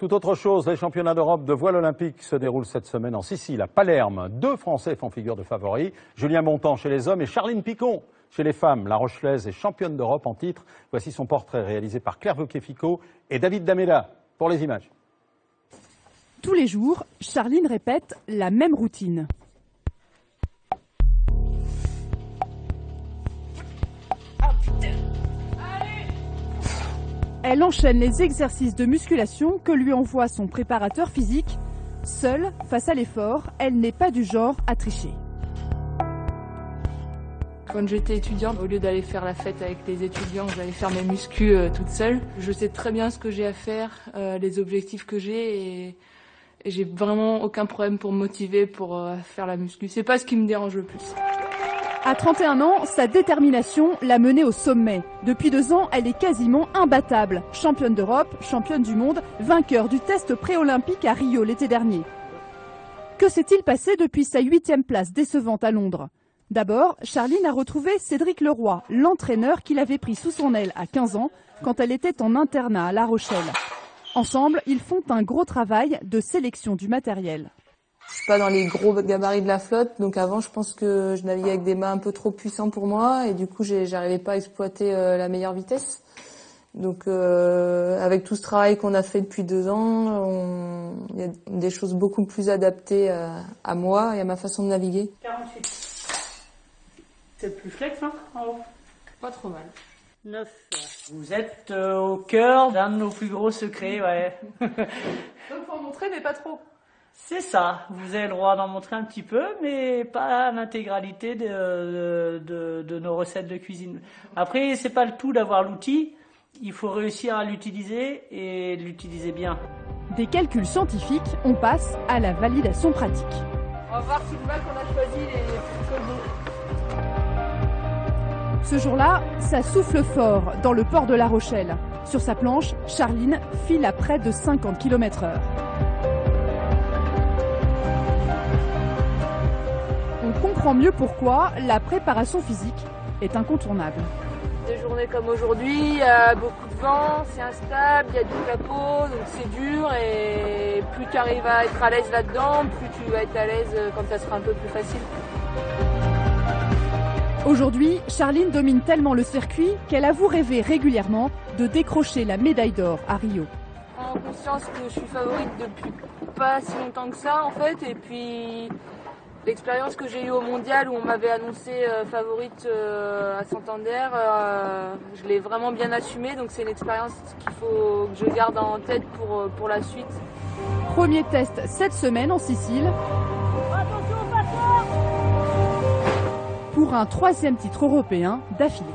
Tout autre chose, les championnats d'Europe de voile olympique se déroulent cette semaine en Sicile, à Palerme. 2 Français font figure de favoris, Julien Bontemps chez les hommes et Charline Picon chez les femmes. La Rochelaise est championne d'Europe en titre. Voici son portrait réalisé par Claire Wauquiez-Ficot et David Dameda pour les images. Tous les jours, Charline répète la même routine. Elle enchaîne les exercices de musculation que lui envoie son préparateur physique. Seule, face à l'effort, elle n'est pas du genre à tricher. Quand j'étais étudiante, au lieu d'aller faire la fête avec les étudiants, j'allais faire mes muscus toute seule. Je sais très bien ce que j'ai à faire, les objectifs que j'ai et j'ai vraiment aucun problème pour me motiver pour faire la muscu. C'est pas ce qui me dérange le plus. À 31 ans, sa détermination l'a menée au sommet. Depuis 2 ans, elle est quasiment imbattable. Championne d'Europe, championne du monde, vainqueur du test pré-olympique à Rio l'été dernier. Que s'est-il passé depuis sa 8e place décevante à Londres? D'abord, Charline a retrouvé Cédric Leroy, l'entraîneur qui l'avait pris sous son aile à 15 ans quand elle était en internat à La Rochelle. Ensemble, ils font un gros travail de sélection du matériel. Je suis pas dans les gros gabarits de la flotte, donc avant je pense que je naviguais avec des mâts un peu trop puissants pour moi et du coup j'arrivais pas à exploiter la meilleure vitesse. Donc avec tout ce travail qu'on a fait depuis 2 ans, il y a des choses beaucoup plus adaptées à moi et à ma façon de naviguer. 48. C'est le plus flex, hein, en haut. Pas trop mal. 9. Vous êtes au cœur d'un de nos plus gros secrets, ouais. Donc faut en montrer mais pas trop. C'est ça, vous avez le droit d'en montrer un petit peu, mais pas l'intégralité de nos recettes de cuisine. Après, c'est pas le tout d'avoir l'outil, il faut réussir à l'utiliser et l'utiliser bien. Des calculs scientifiques, on passe à la validation pratique. On va voir si le mât qu'on a choisi est plutôt beau. Ce jour-là, ça souffle fort dans le port de La Rochelle. Sur sa planche, Charline file à près de 50 km/h. On comprend mieux pourquoi la préparation physique est incontournable. Des journées comme aujourd'hui, il y a beaucoup de vent, c'est instable, il y a du clapot, donc c'est dur et plus tu arrives à être à l'aise là-dedans, plus tu vas être à l'aise quand ça sera un peu plus facile. Aujourd'hui, Charline domine tellement le circuit qu'elle avoue rêver régulièrement de décrocher la médaille d'or à Rio. Je prends conscience que je suis favorite depuis pas si longtemps que ça en fait, et puis l'expérience que j'ai eue au mondial où on m'avait annoncé favorite à Santander, je l'ai vraiment bien assumée, donc c'est une expérience qu'il faut que je garde en tête pour la suite. Premier test cette semaine en Sicile. Attention, pas fort ! Pour un 3e titre européen d'affilée.